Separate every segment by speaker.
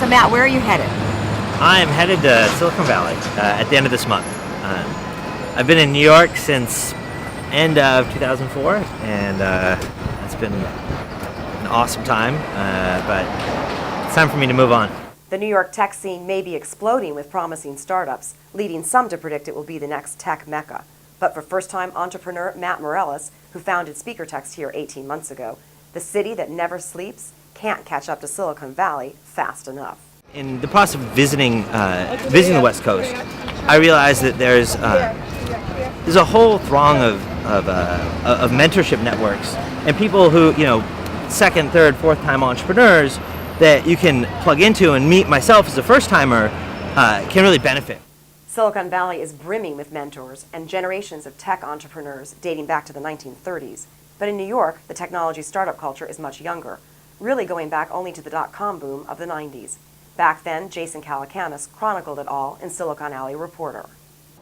Speaker 1: So Matt, where are you headed?
Speaker 2: I'm headed to Silicon Valley at the end of this month. I've been in New York since end of 2004, and it's been an awesome time, but it's time for me to move on.
Speaker 3: The New York tech scene may be exploding with promising startups, leading some to predict it will be the next tech Mecca. But for first-time entrepreneur Matt Mireles, who founded SpeakerText here 18 months ago, the city that never sleeps can't catch up to Silicon Valley fast enough.
Speaker 2: In the process of visiting the West Coast, I realized that there's a whole throng of mentorship networks and people who, second, third, fourth-time entrepreneurs that you can plug into and meet. Myself as a first-timer can really benefit.
Speaker 3: Silicon Valley is brimming with mentors and generations of tech entrepreneurs dating back to the 1930s. But in New York, the technology startup culture is much younger, really going back only to the dot-com boom of the 90s. Back then, Jason Calacanis chronicled it all in Silicon Alley Reporter.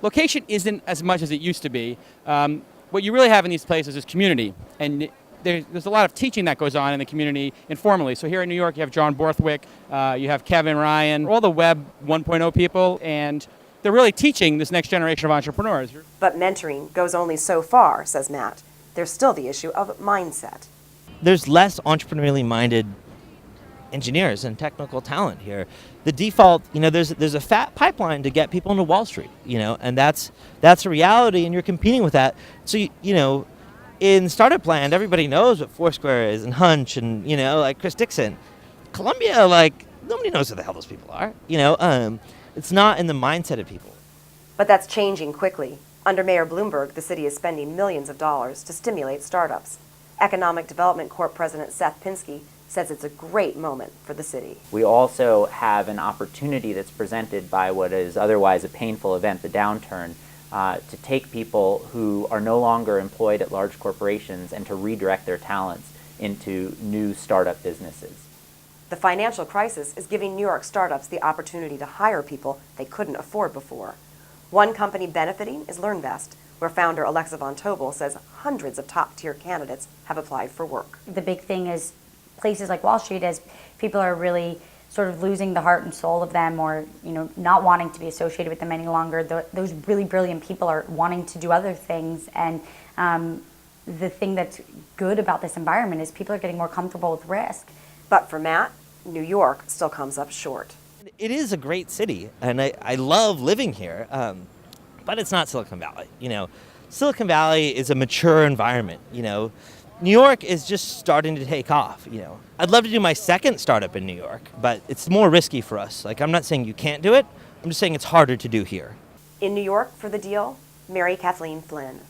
Speaker 4: Location isn't as much as it used to be. What you really have in these places is community, and there's a lot of teaching that goes on in the community informally. So here in New York, you have John Borthwick, you have Kevin Ryan, all the Web 1.0 people, and they're really teaching this next generation of entrepreneurs.
Speaker 3: But mentoring goes only so far, says Matt. There's still the issue of mindset.
Speaker 2: There's less entrepreneurially minded engineers and technical talent here. The default, there's a fat pipeline to get people into Wall Street, and that's a reality, and you're competing with that. So, in Startup Land, everybody knows what Foursquare is, and Hunch, and, like Chris Dixon. Columbia, nobody knows who the hell those people are, It's not in the mindset of people.
Speaker 3: But that's changing quickly. Under Mayor Bloomberg, the city is spending millions of dollars to stimulate startups. Economic Development Corp President Seth Pinsky says it's a great moment for the city.
Speaker 5: We also have an opportunity that's presented by what is otherwise a painful event, the downturn, to take people who are no longer employed at large corporations and to redirect their talents into new startup businesses.
Speaker 3: The financial crisis is giving New York startups the opportunity to hire people they couldn't afford before. One company benefiting is LearnVest, where founder Alexa Von Tobel says hundreds of top-tier candidates have applied for work.
Speaker 6: The big thing is places like Wall Street, as people are really sort of losing the heart and soul of them, or not wanting to be associated with them any longer. Those really brilliant people are wanting to do other things, and the thing that's good about this environment is people are getting more comfortable with risk.
Speaker 3: But for Matt, New York still comes up short.
Speaker 2: It is a great city, and I love living here, but it's not Silicon Valley. Silicon Valley is a mature environment. New York is just starting to take off. I'd love to do my second startup in New York, but it's more risky for us. I'm not saying you can't do it. I'm just saying it's harder to do here.
Speaker 3: In New York for The Deal, Mary Kathleen Flynn.